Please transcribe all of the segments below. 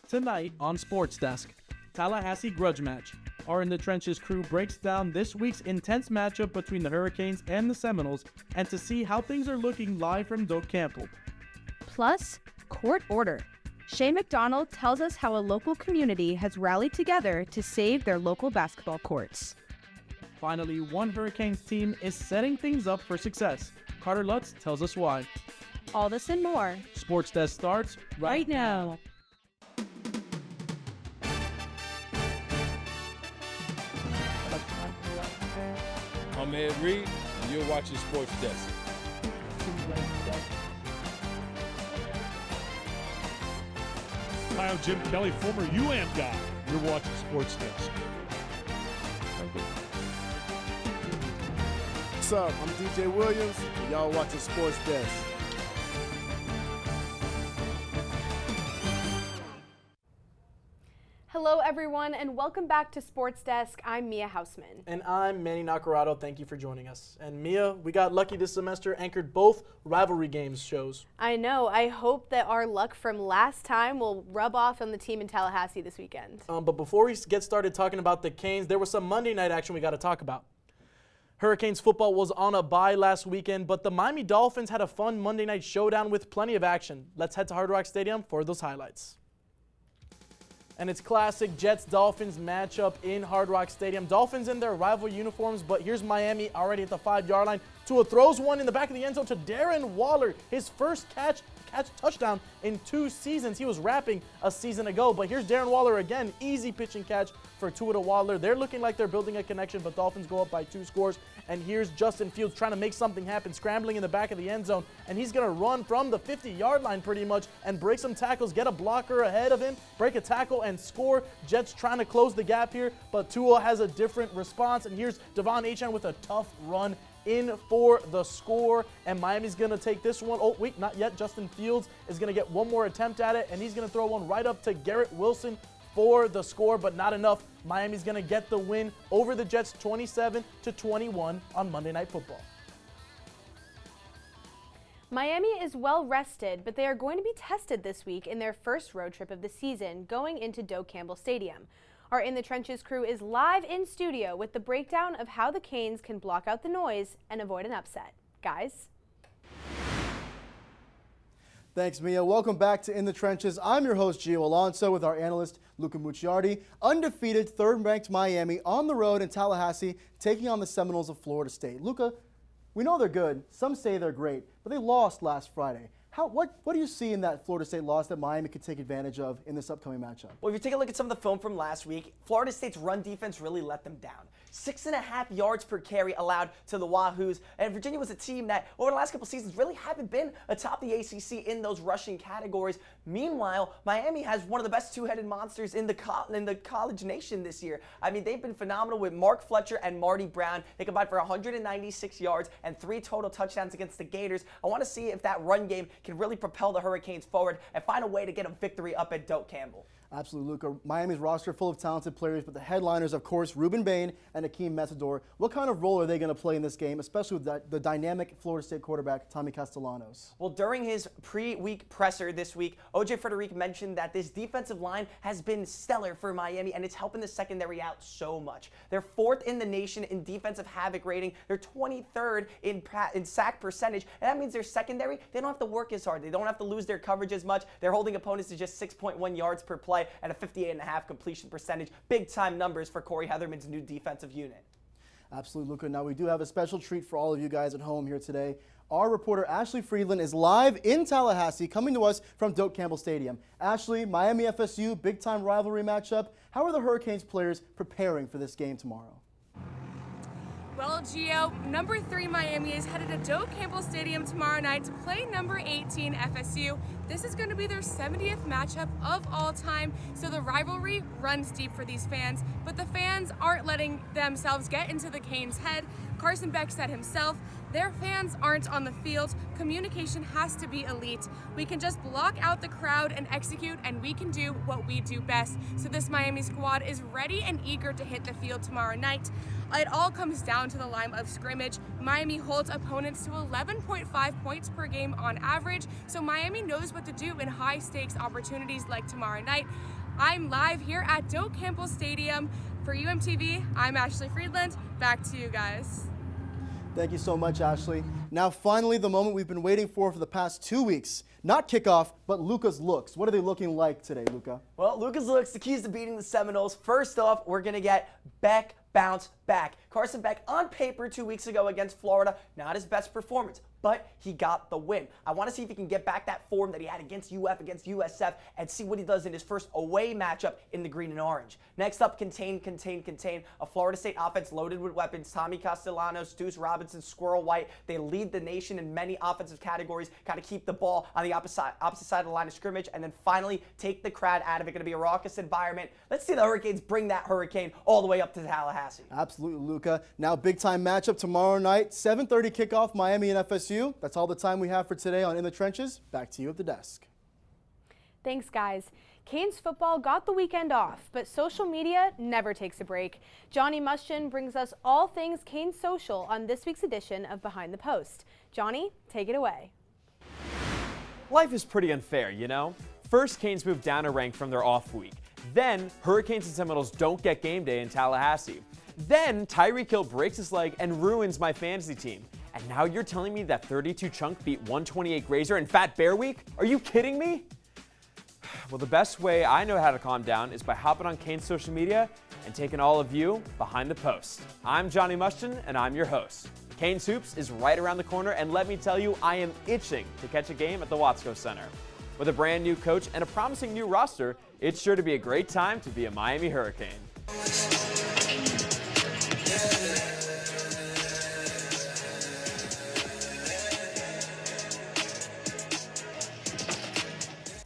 Tonight on SportsDesk, Tallahassee grudge match. Our In the Trenches crew breaks down this week's intense matchup between the Hurricanes and the Seminoles, and to see how things are looking live from Doak Campbell. Plus, court order. Shane McDonald tells us how a local community has rallied together to save their local basketball courts. Finally, one Hurricanes team is setting things up for success. Carter Lutz tells us why. All this and more. SportsDesk starts right now. I'm Ed Reed, and you're watching SportsDesk. Hi, I'm Jim Kelly, former guy. You're watching SportsDesk. What's up? I'm DJ Williams, and y'all watching SportsDesk. Hello everyone and welcome back to Sports Desk. I'm Mia Hausman. And I'm Manny Nacarado. Thank you for joining us. And Mia, we got lucky this semester, anchored both rivalry games shows. I know. I hope that our luck from last time will rub off on the team in Tallahassee this weekend. But before we get started talking about the Canes, there was some Monday night action we got to talk about. Hurricanes football was on a bye last weekend, but the Miami Dolphins had a fun Monday night showdown with plenty of action. Let's head to Hard Rock Stadium for those highlights. And it's classic Jets-Dolphins matchup in Hard Rock Stadium. Dolphins in their rival uniforms, but here's Miami already at the 5-yard line. Tua throws one in the back of the end zone to Darren Waller, his first catch touchdown in 2 seasons. He was rapping a season ago, but here's Darren Waller again. Easy pitching catch for Tua to Waller. They're looking like they're building a connection, but Dolphins go up by 2 scores. And here's Justin Fields trying to make something happen, scrambling in the back of the end zone. And he's going to run from the 50-yard line pretty much and break some tackles, get a blocker ahead of him, break a tackle, and score. Jets trying to close the gap here, but Tua has a different response. And here's Devon Achane with a tough run in for the score, and Miami's going to take this one. Oh, wait, not yet. Justin Fields is going to get one more attempt at it, and he's going to throw one right up to Garrett Wilson for the score, but not enough. Miami's going to get the win over the Jets 27-21 on Monday Night Football. Miami is well rested, but they are going to be tested this week in their first road trip of the season, going into Doak Campbell Stadium. Our In the Trenches crew is live in studio with the breakdown of how the Canes can block out the noise and avoid an upset. Guys? Thanks, Mia. Welcome back to In the Trenches. I'm your host, Gio Alonso, with our analyst, Luca Mucciardi. Undefeated, third-ranked Miami on the road in Tallahassee, taking on the Seminoles of Florida State. Luca, we know they're good. Some say they're great, but they lost last Friday. What do you see in that Florida State loss that Miami could take advantage of in this upcoming matchup? Well, if you take a look at some of the film from last week, Florida State's run defense really let them down. 6.5 yards per carry allowed to the Wahoos, and Virginia was a team that over the last couple seasons really haven't been atop the ACC in those rushing categories. Meanwhile, Miami has one of the best two-headed monsters in the college nation this year. I mean, they've been phenomenal with Mark Fletcher and Marty Brown. They combined for 196 yards and 3 total touchdowns against the Gators. I want to see if that run game can really propel the Hurricanes forward and find a way to get a victory up at Doak Campbell. Absolutely, Luca. Miami's roster full of talented players, but the headliners, of course, Ruben Bain and Akeem Mesidor. What kind of role are they going to play in this game, especially with the dynamic Florida State quarterback, Tommy Castellanos? Well, during his pre-week presser this week, O.J. Frederick mentioned that this defensive line has been stellar for Miami, and it's helping the secondary out so much. They're 4th in the nation in defensive havoc rating. They're 23rd in sack percentage, and that means their secondary, they don't have to work as hard. They don't have to lose their coverage as much. They're holding opponents to just 6.1 yards per play and a 58.5 completion percentage. Big-time numbers for Corey Heatherman's new defensive unit. Absolutely, Luca. Now, we do have a special treat for all of you guys at home here today. Our reporter, Ashley Friedland, is live in Tallahassee, coming to us from Doak Campbell Stadium. Ashley, Miami FSU, big-time rivalry matchup. How are the Hurricanes players preparing for this game tomorrow? Well, Gio, number 3 Miami is headed to Doak Campbell Stadium tomorrow night to play number 18 FSU. This is going to be their 70th matchup of all time, so the rivalry runs deep for these fans, but the fans aren't letting themselves get into the Canes' head. Carson Beck said himself, their fans aren't on the field. Communication has to be elite. We can just block out the crowd and execute, and we can do what we do best. So this Miami squad is ready and eager to hit the field tomorrow night. It all comes down to the line of scrimmage. Miami holds opponents to 11.5 points per game on average, so Miami knows what to do in high-stakes opportunities like tomorrow night. I'm live here at Doak Campbell Stadium. For UMTV, I'm Ashley Friedland. Back to you guys. Thank you so much, Ashley. Now, finally, the moment we've been waiting for the past 2 weeks. Not kickoff, but Luca's looks. What are they looking like today, Luca? Well, Luca's looks, the keys to beating the Seminoles. First off, we're going to get Beck bounce back. Carson Beck on paper 2 weeks ago against Florida, not his best performance, but he got the win. I want to see if he can get back that form that he had against UF, against USF, and see what he does in his first away matchup in the green and orange. Next up, contain. A Florida State offense loaded with weapons. Tommy Castellanos, Deuce Robinson, Squirrel White. They lead the nation in many offensive categories. Got to keep the ball on the opposite side of the line of scrimmage, and then finally take the crowd out of it. Going to be a raucous environment. Let's see the Hurricanes bring that hurricane all the way up to Tallahassee. Absolutely, Luca. Now, big time matchup tomorrow night, 7:30 kickoff, Miami and FSU. That's all the time we have for today on In the Trenches. Back to you at the desk. Thanks, guys. Canes football got the weekend off, but social media never takes a break. Johnny Muschin brings us all things Canes social on this week's edition of Behind the Post. Johnny, take it away. Life is pretty unfair, you know? First, Canes move down a rank from their off week. Then, Hurricanes and Seminoles don't get game day in Tallahassee. Then, Tyreek Hill breaks his leg and ruins my fantasy team. And now you're telling me that 32 Chunk beat 128 Grazer in Fat Bear Week? Are you kidding me? Well, the best way I know how to calm down is by hopping on Canes social media and taking all of you behind the post. I'm Johnny Muschin, and I'm your host. Canes Hoops is right around the corner, and let me tell you, I am itching to catch a game at the Watsco Center. With a brand new coach and a promising new roster, it's sure to be a great time to be a Miami Hurricane.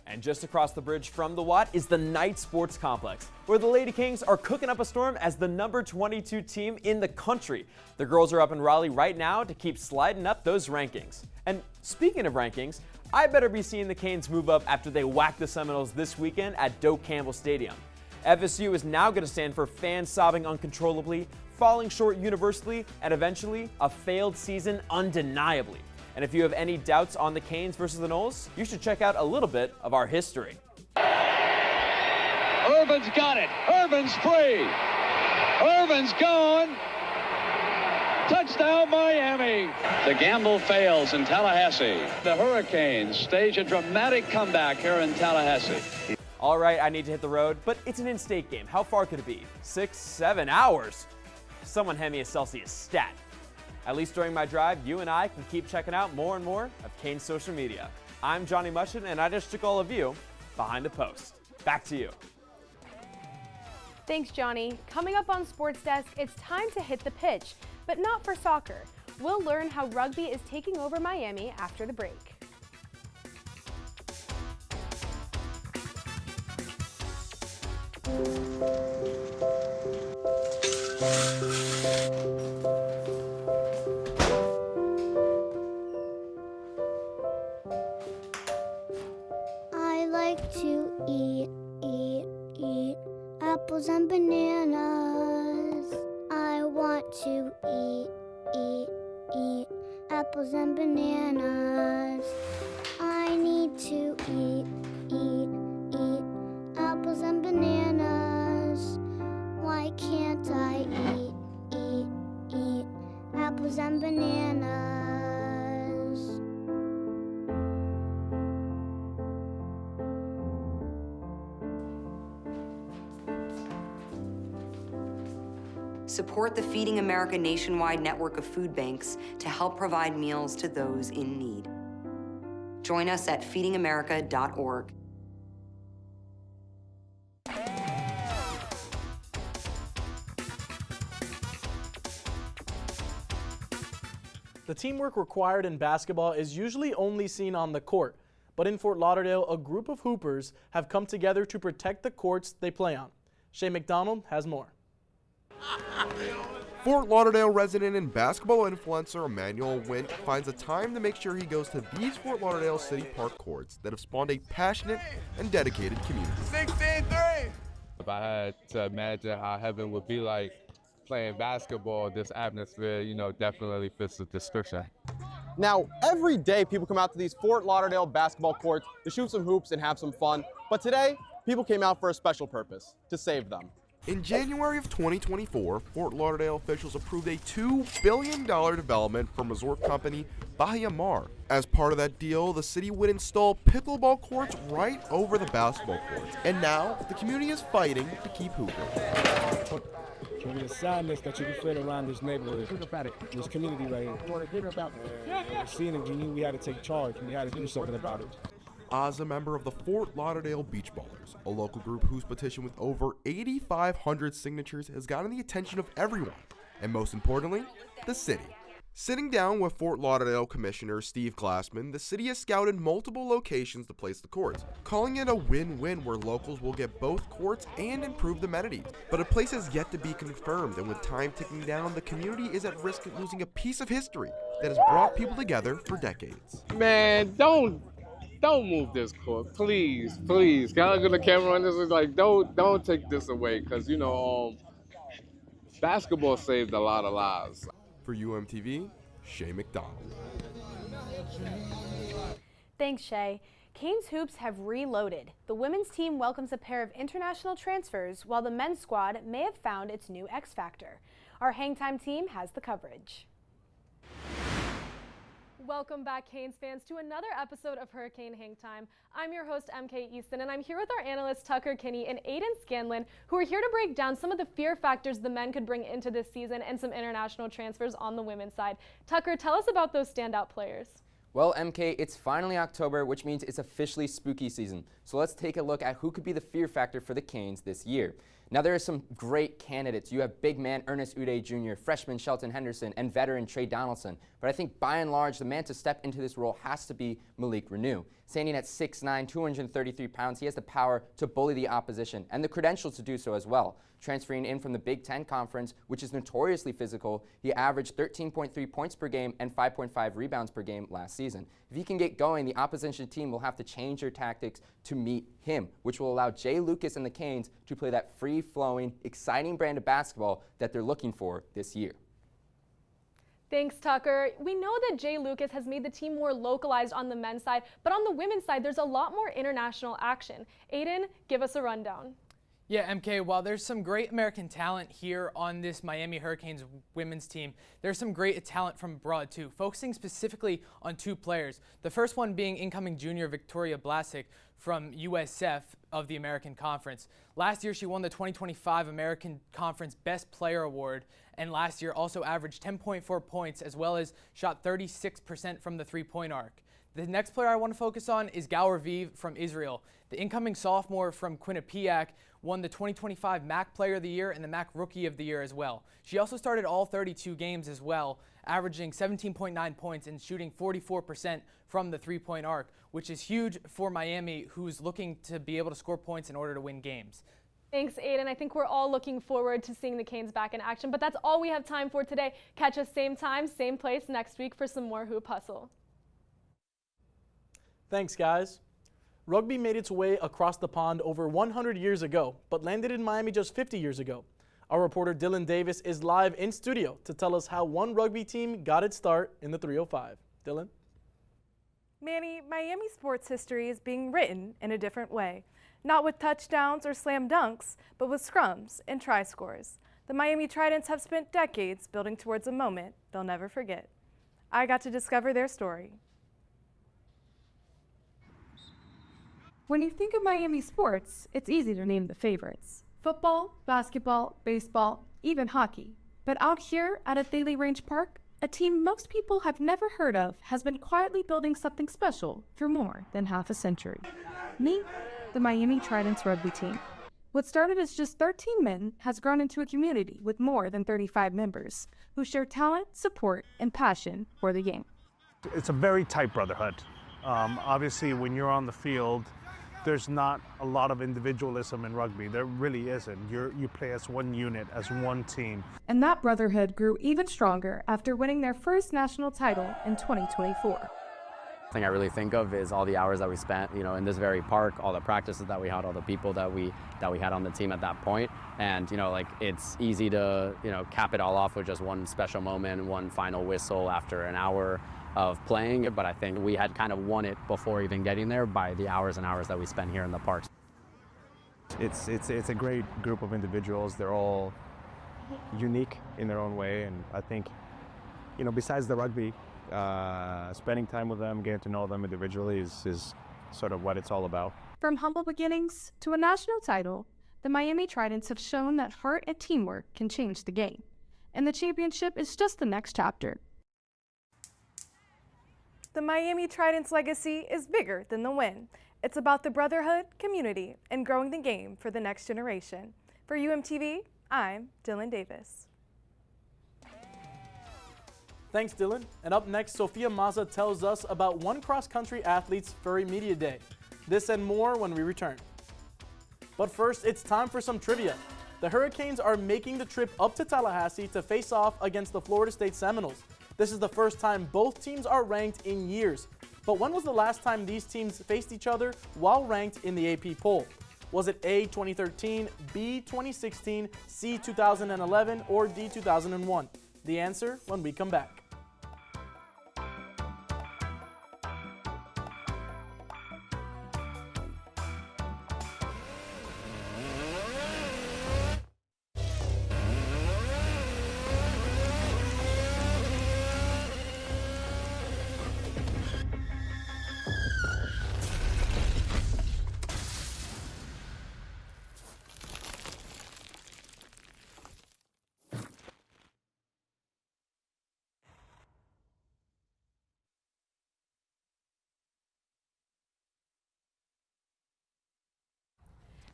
And just across the bridge from the Watt is the Knight Sports Complex, where the Lady Kings are cooking up a storm as the number 22 team in the country. The girls are up in Raleigh right now to keep sliding up those rankings. And speaking of rankings, I better be seeing the Canes move up after they whack the Seminoles this weekend at Doak Campbell Stadium. FSU is now going to stand for fans sobbing uncontrollably, falling short universally, and eventually a failed season undeniably. And if you have any doubts on the Canes versus the Noles, you should check out a little bit of our history. Irvin's got it. Irvin's free. Irvin's gone. Touchdown, Miami. The gamble fails in Tallahassee. The Hurricanes stage a dramatic comeback here in Tallahassee. All right, I need to hit the road, but it's an in-state game. How far could it be? 6, 7 hours? Someone hand me a Celsius stat. At least during my drive, you and I can keep checking out more and more of Canes social media. I'm Johnny Muschin, and I just took all of you behind the post. Back to you. Thanks, Johnny. Coming up on SportsDesk, it's time to hit the pitch, but not for soccer. We'll learn how rugby is taking over Miami after the break. I like to eat apples and bananas. I want to eat apples and bananas. I need to eat apples and bananas. Why can't I eat apples and bananas? Support the Feeding America nationwide network of food banks to help provide meals to those in need. Join us at feedingamerica.org. The teamwork required in basketball is usually only seen on the court, but in Fort Lauderdale, a group of hoopers have come together to protect the courts they play on. Shay McDonald has more. Fort Lauderdale resident and basketball influencer Emmanuel Wint finds a time to make sure he goes to these Fort Lauderdale City Park courts that have spawned a passionate and dedicated community. 16-3! If I had to imagine how heaven would be like playing basketball, this atmosphere, definitely fits the description. Now, every day people come out to these Fort Lauderdale basketball courts to shoot some hoops and have some fun. But today, people came out for a special purpose, to save them. In January of 2024, Fort Lauderdale officials approved a $2 billion development from resort company Bahia Mar. As part of that deal, the city would install pickleball courts right over the basketball courts. And now, the community is fighting to keep hooping. The sadness that you can feel around this neighborhood, this community right here. Seeing it, we knew we had to take charge and we had to do something about it. As a member of the Fort Lauderdale Beach Ballers, a local group whose petition with over 8,500 signatures has gotten the attention of everyone, and most importantly, the city. Sitting down with Fort Lauderdale Commissioner Steve Glassman, the city has scouted multiple locations to place the courts, calling it a win-win where locals will get both courts and improved amenities. But a place has yet to be confirmed, and with time ticking down, the community is at risk of losing a piece of history that has brought people together for decades. Man, don't move this court, please. Can I look at the camera on this? It's like, don't take this away, because, you know, basketball saved a lot of lives. For UMTV, Shay McDonald. Thanks, Shay. Canes Hoops have reloaded. The women's team welcomes a pair of international transfers, while the men's squad may have found its new X Factor. Our Hang Time team has the coverage. Welcome back, Canes fans, to another episode of Hurricane Hang Time. I'm your host, MK Easton, and I'm here with our analysts Tucker Kinney and Aiden Scanlon, who are here to break down some of the fear factors the men could bring into this season and some international transfers on the women's side. Tucker, tell us about those standout players. Well, MK, it's finally October, which means it's officially spooky season. So let's take a look at who could be the fear factor for the Canes this year. Now, there are some great candidates. You have big man Ernest Uday Jr., freshman Shelton Henderson, and veteran Trey Donaldson. But I think by and large, the man to step into this role has to be Malik Renew. Standing at 6'9", 233 pounds, he has the power to bully the opposition and the credentials to do so as well. Transferring in from the Big Ten Conference, which is notoriously physical, he averaged 13.3 points per game and 5.5 rebounds per game last season. If he can get going, the opposition team will have to change their tactics to meet him, which will allow Jay Lucas and the Canes to play that free-flowing, exciting brand of basketball that they're looking for this year. Thanks, Tucker. We know that Jay Lucas has made the team more localized on the men's side, but on the women's side, there's a lot more international action. Aiden, give us a rundown. Yeah, MK, while there's some great American talent here on this Miami Hurricanes women's team, there's some great talent from abroad too, focusing specifically on two players. The first one being incoming junior Victoria Blasick from USF of the American Conference. Last year, she won the 2025 American Conference Best Player Award, and last year also averaged 10.4 points as well as shot 36% from the three-point arc. The next player I want to focus on is Gal Raviv from Israel. The incoming sophomore from Quinnipiac won the 2025 MAC Player of the Year and the MAC Rookie of the Year as well. She also started all 32 games as well, averaging 17.9 points and shooting 44% from the three-point arc, which is huge for Miami, who's looking to be able to score points in order to win games. Thanks, Aiden. I think we're all looking forward to seeing the Canes back in action, but that's all we have time for today. Catch us same time, same place next week for some more Hoop Hustle. Thanks, guys. Rugby made its way across the pond over 100 years ago, but landed in Miami just 50 years ago. Our reporter Dylan Davis is live in studio to tell us how one rugby team got its start in the 305. Dylan? Manny, Miami sports history is being written in a different way. Not with touchdowns or slam dunks, but with scrums and try scores. The Miami Tridents have spent decades building towards a moment they'll never forget. I got to discover their story. When you think of Miami sports, it's easy to name the favorites. Football, basketball, baseball, even hockey. But out here at Athalie Range Park, a team most people have never heard of has been quietly building something special for more than half a century. Meet the Miami Tridents rugby team. What started as just 13 men has grown into a community with more than 35 members who share talent, support, and passion for the game. It's a very tight brotherhood. Obviously, when you're on the field, there's not a lot of individualism in rugby. There really isn't. You play as one unit, as one team. And that brotherhood grew even stronger after winning their first national title in 2024. The thing I really think of is all the hours that we spent, in this very park, all the practices that we had, all the people that we had on the team at that point. And, it's easy to, cap it all off with just one special moment, one final whistle after an hour of playing, but I think we had kind of won it before even getting there by the hours and hours that we spent here in the parks. It's a great group of individuals. They're all unique in their own way, and I think, you know, besides the rugby, spending time with them, getting to know them individually is sort of what it's all about. From humble beginnings to a national title, the Miami Tridents have shown that heart and teamwork can change the game. And the championship is just the next chapter. The Miami Tridents legacy is bigger than the win. It's about the brotherhood, community, and growing the game for the next generation. For UMTV, I'm Dylan Davis. Thanks, Dylan. And up next, Sophia Maza tells us about one cross-country athlete's Furry Media Day. This and more when we return. But first, it's time for some trivia. The Hurricanes are making the trip up to Tallahassee to face off against the Florida State Seminoles. This is the first time both teams are ranked in years. But when was the last time these teams faced each other while ranked in the AP poll? Was it A, 2013, B, 2016, C, 2011, or D, 2001? The answer when we come back.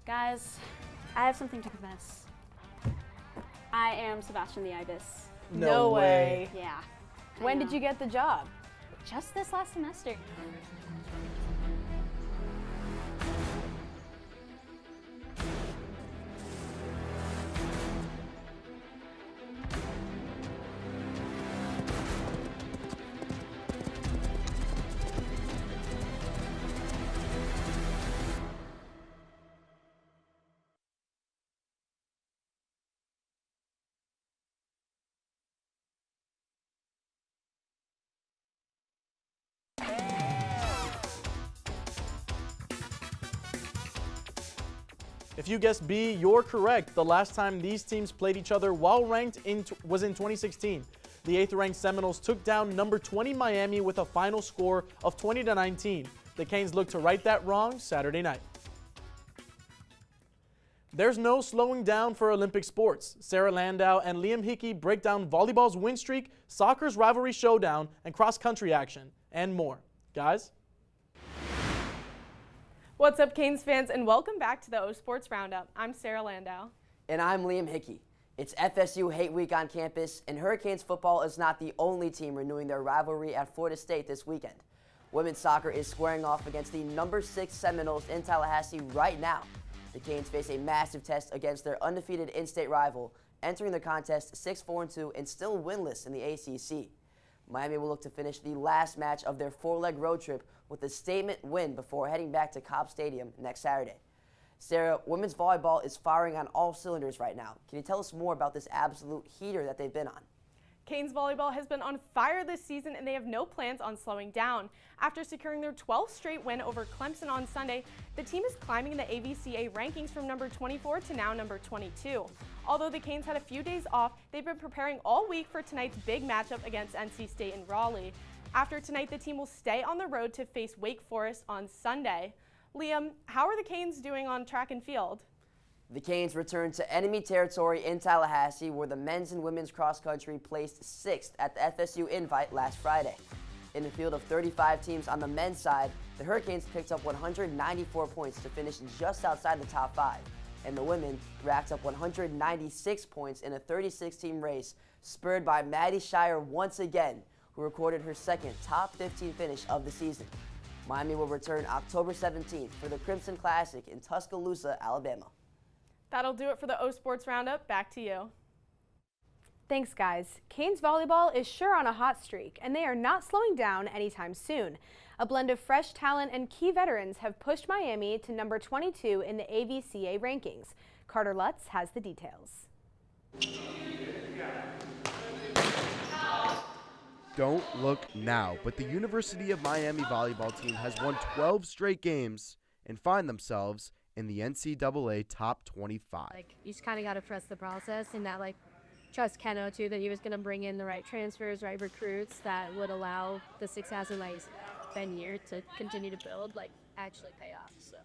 Guys, I have something to confess. I am Sebastian the Ibis. No way. Yeah. When did you get the job? Just this last semester. If you guessed B, you're correct. The last time these teams played each other while ranked was in 2016. The 8th ranked Seminoles took down number 20 Miami with a final score of 20-19. The Canes look to right that wrong Saturday night. There's no slowing down for Olympic sports. Sarah Landau and Liam Hickey break down volleyball's win streak, soccer's rivalry showdown, and cross-country action, and more. Guys? What's up, Canes fans, and welcome back to the O Sports Roundup. I'm Sarah Landau. And I'm Liam Hickey. It's FSU Hate Week on campus, and Hurricanes football is not the only team renewing their rivalry at Florida State this weekend. Women's soccer is squaring off against the number 6 Seminoles in Tallahassee right now. The Canes face a massive test against their undefeated in-state rival, entering the contest 6-4-2 and still winless in the ACC. Miami will look to finish the last match of their 4-leg road trip with a statement win before heading back to Cobb Stadium next Saturday. Sarah, women's volleyball is firing on all cylinders right now. Can you tell us more about this absolute heater that they've been on? Canes volleyball has been on fire this season, and they have no plans on slowing down. After securing their 12th straight win over Clemson on Sunday, the team is climbing the AVCA rankings from number 24 to now number 22. Although the Canes had a few days off, they've been preparing all week for tonight's big matchup against NC State in Raleigh. After tonight, the team will stay on the road to face Wake Forest on Sunday. Liam, how are the Canes doing on track and field? The Canes returned to enemy territory in Tallahassee, where the men's and women's cross country placed 6th at the FSU Invite last Friday. In a field of 35 teams on the men's side, the Hurricanes picked up 194 points to finish just outside the top 5, and the women racked up 196 points in a 36-team race, spurred by Maddie Shire once again, who recorded her second top 15 finish of the season. Miami will return October 17th for the Crimson Classic in Tuscaloosa, Alabama. That'll do it for the O Sports Roundup. Back to you. Thanks, guys. Canes volleyball is sure on a hot streak, and they are not slowing down anytime soon. A blend of fresh talent and key veterans have pushed Miami to number 22 in the AVCA rankings. Carter Lutz has the details. Don't look now, but the University of Miami volleyball team has won 12 straight games and find themselves in the NCAA Top 25. Like, you just kind of got to trust the process and that, like, trust Keno, too, that he was going to bring in the right transfers, right recruits that would allow the success of, like, Ben year to continue to build, like, actually pay off. So.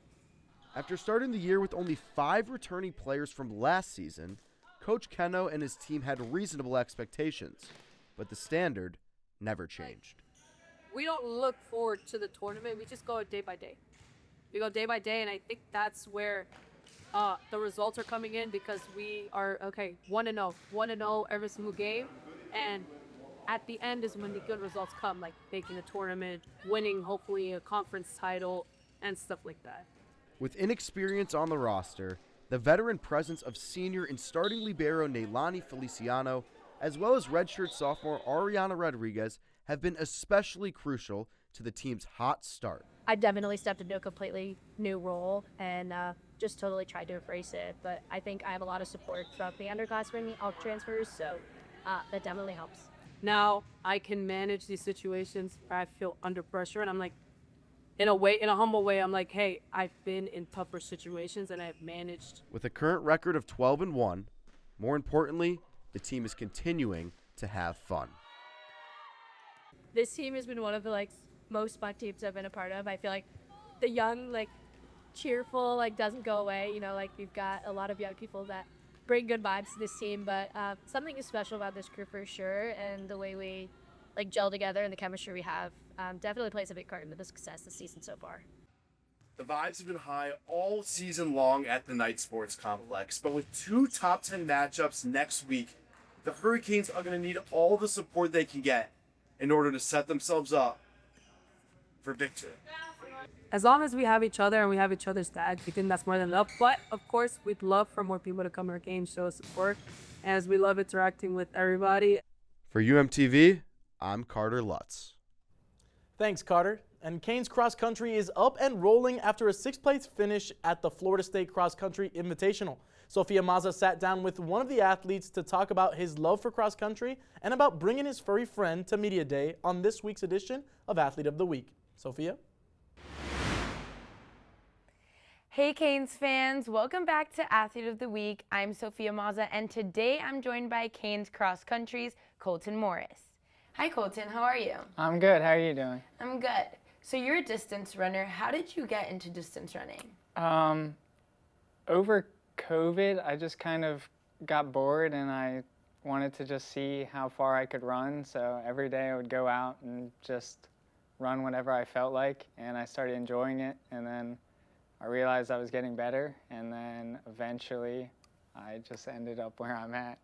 After starting the year with only 5 returning players from last season, Coach Keno and his team had reasonable expectations, but the standard never changed. We don't look forward to the tournament. We just go day by day. We go day by day, and I think that's where the results are coming in, because we are, 1-0 every single game, and at the end is when the good results come, like making a tournament, winning hopefully a conference title, and stuff like that. With inexperience on the roster, the veteran presence of senior and starting libero Neilani Feliciano, as well as redshirt sophomore Ariana Rodriguez, have been especially crucial to the team's hot start. I definitely stepped into a completely new role and just totally tried to embrace it. But I think I have a lot of support from the underclassmen, all transfers, so that definitely helps. Now I can manage these situations where I feel under pressure, and I'm like, in a humble way, I'm like, hey, I've been in tougher situations and I've managed. With a current record of 12-1, more importantly, the team is continuing to have fun. This team has been one of the most fun teams I've been a part of. I feel like the young, cheerful, doesn't go away. We've got a lot of young people that bring good vibes to this team, but something is special about this crew for sure, and the way we gel together and the chemistry we have definitely plays a big part in the success this season so far. The vibes have been high all season long at the Knight Sports Complex, but with 2 top 10 matchups next week, the Hurricanes are going to need all the support they can get in order to set themselves up for victory. As long as we have each other and we have each other's back, we think that's more than enough. But of course, we'd love for more people to come to our games, show us support, as we love interacting with everybody. For UMTV, I'm Carter Lutz. Thanks, Carter. And Canes Cross Country is up and rolling after a 6th place finish at the Florida State Cross Country Invitational. Sophia Mazza sat down with one of the athletes to talk about his love for cross country and about bringing his furry friend to Media Day on this week's edition of Athlete of the Week. Sophia? Hey Canes fans, welcome back to Athlete of the Week. I'm Sophia Mazza, and today I'm joined by Canes Cross Country's Colton Morris. Hi Colton, how are you? I'm good, how are you doing? I'm good. So you're a distance runner. How did you get into distance running? Over COVID, I just kind of got bored and I wanted to just see how far I could run. So every day I would go out and just run whenever I felt like, and I started enjoying it, and then I realized I was getting better, and then eventually I just ended up where I'm at.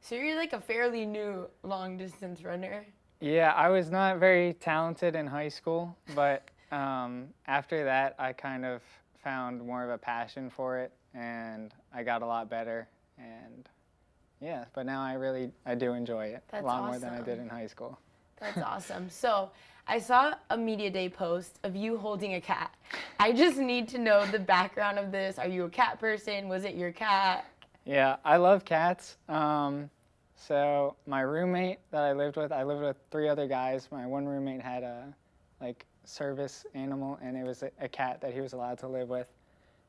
So you're like a fairly new long distance runner. Yeah, I was not very talented in high school, but after that I kind of found more of a passion for it, and I got a lot better, and yeah, but now I do enjoy it. That's a lot awesome. more than I did in high school. That's awesome. So I saw a Media Day post of you holding a cat. I just need to know the background of this. Are you a cat person? Was it your cat? Yeah, I love cats. So my roommate that I lived with 3 other guys. My one roommate had a service animal, and it was a cat that he was allowed to live with.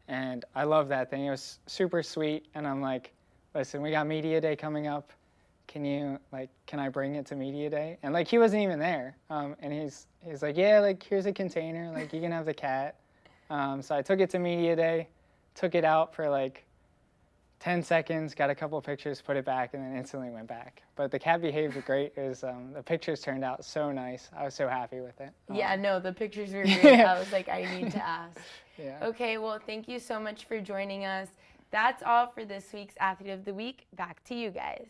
And I love that thing. It was super sweet, and I'm like, listen, we got Media Day coming up. Can I bring it to Media Day? And he wasn't even there. And he's like, yeah, here's a container, you can have the cat. So I took it to Media Day, took it out for 10 seconds, got a couple of pictures, put it back, and then instantly went back. But the cat behaved great. It was, the pictures turned out so nice. I was so happy with it. Yeah, no, the pictures were great. I was like, I need to ask. Yeah. Okay, well, thank you so much for joining us. That's all for this week's Athlete of the Week. Back to you guys.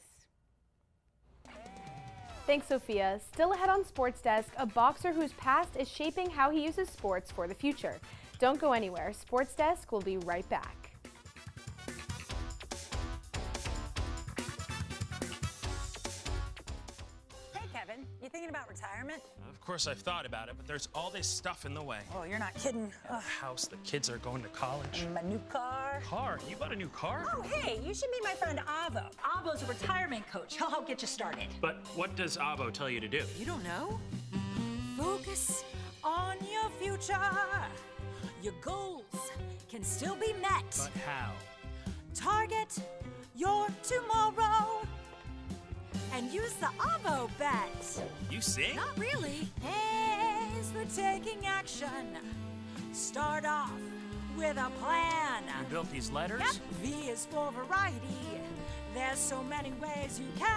Thanks, Sophia. Still ahead on Sports Desk, a boxer whose past is shaping how he uses sports for the future. Don't go anywhere. Sports Desk will be right back. Hey, Kevin, you thinking about retirement? Of course I've thought about it, but there's all this stuff in the way. Oh, you're not kidding. The house, the kids are going to college. My new car. Car? You bought a new car? Oh, hey, you should meet my friend Avo. Avo's a retirement coach. He'll help get you started. But what does Avo tell you to do? You don't know? Focus on your future. Your goals can still be met. But how? Target your tomorrow and use the Avo bet. You sing? Not really. A is for taking action. Start off with a plan. You built these letters? Yep. V is for variety. There's so many ways you can.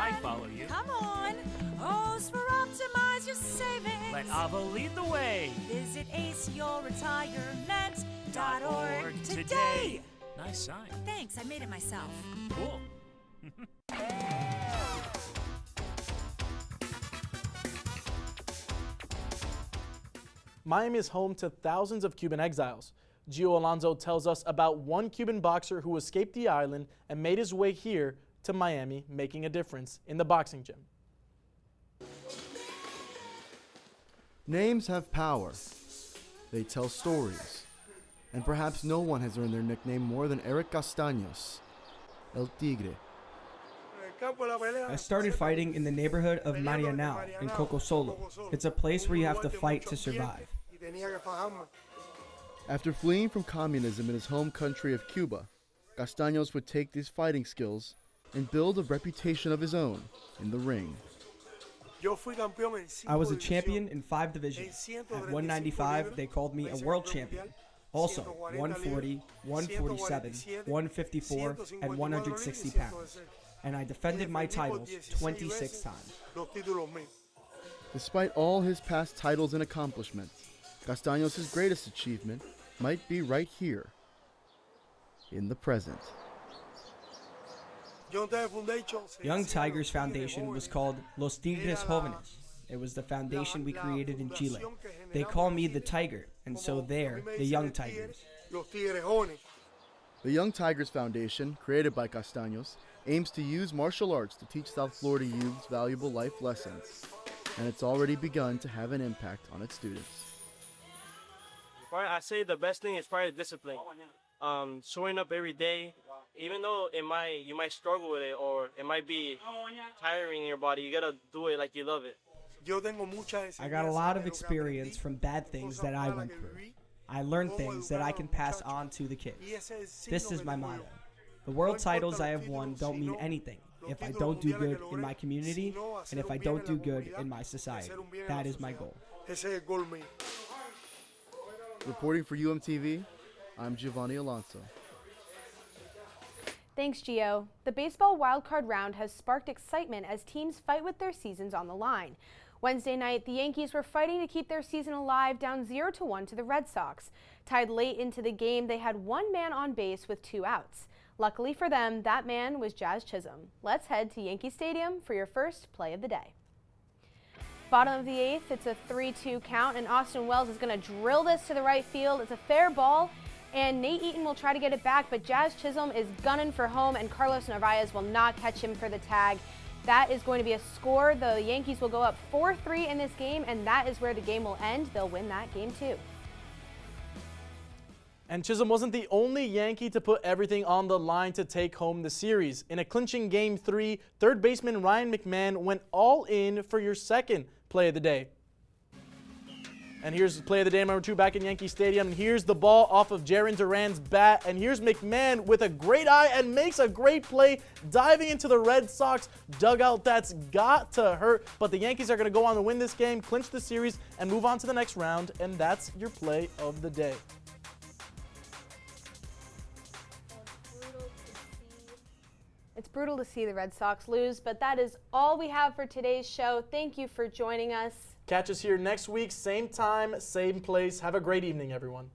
I follow you. Come on. O's for optimize your savings. Let Avo lead the way. Visit aceyourretirement.org today. Nice sign. Thanks, I made it myself. Cool. Miami is home to thousands of Cuban exiles. Gio Alonso tells us about one Cuban boxer who escaped the island and made his way here to Miami, making a difference in the boxing gym. Names have power. They tell stories. And perhaps no one has earned their nickname more than Eric Castaños, El Tigre. I started fighting in the neighborhood of Marianao in Coco Solo. It's a place where you have to fight to survive. After fleeing from communism in his home country of Cuba, Castaños would take these fighting skills and build a reputation of his own in the ring. I was a champion in 5 divisions. At 195, they called me a world champion. Also, 140, 147, 154, and 160 pounds. And I defended my titles 26 times. Despite all his past titles and accomplishments, Castaños' greatest achievement might be right here, in the present. Young Tigers Foundation was called Los Tigres Jóvenes. It was the foundation we created in Chile. They call me the Tiger, and so they're the Young Tigers. The Young Tigers Foundation, created by Castaños, aims to use martial arts to teach South Florida youths valuable life lessons, and it's already begun to have an impact on its students. I say the best thing is probably discipline. Showing up every day, even though you might struggle with it or it might be tiring in your body, you gotta do it like you love it. I got a lot of experience from bad things that I went through. I learned things that I can pass on to the kids. This is my motto. The world titles I have won don't mean anything if I don't do good in my community and if I don't do good in my society. That is my goal. Reporting for UMTV, I'm Giovanni Alonso. Thanks, Gio. The baseball wildcard round has sparked excitement as teams fight with their seasons on the line. Wednesday night, the Yankees were fighting to keep their season alive, down 0-1 to the Red Sox. Tied late into the game, they had one man on base with 2 outs. Luckily for them, that man was Jazz Chisholm. Let's head to Yankee Stadium for your first play of the day. Bottom of the 8th, it's a 3-2 count, and Austin Wells is going to drill this to the right field. It's a fair ball, and Nate Eaton will try to get it back, but Jazz Chisholm is gunning for home, and Carlos Narvaez will not catch him for the tag. That is going to be a score. The Yankees will go up 4-3 in this game, and that is where the game will end. They'll win that game too. And Chisholm wasn't the only Yankee to put everything on the line to take home the series. In a clinching Game 3, third baseman Ryan McMahon went all in for your second play of the day. And here's play of the day number 2 back in Yankee Stadium. And here's the ball off of Jarren Duran's bat. And here's McMahon with a great eye and makes a great play, diving into the Red Sox dugout. That's got to hurt. But the Yankees are going to go on to win this game, clinch the series, and move on to the next round. And that's your play of the day. It's brutal to see the Red Sox lose, but that is all we have for today's show. Thank you for joining us. Catch us here next week, same time, same place. Have a great evening, everyone.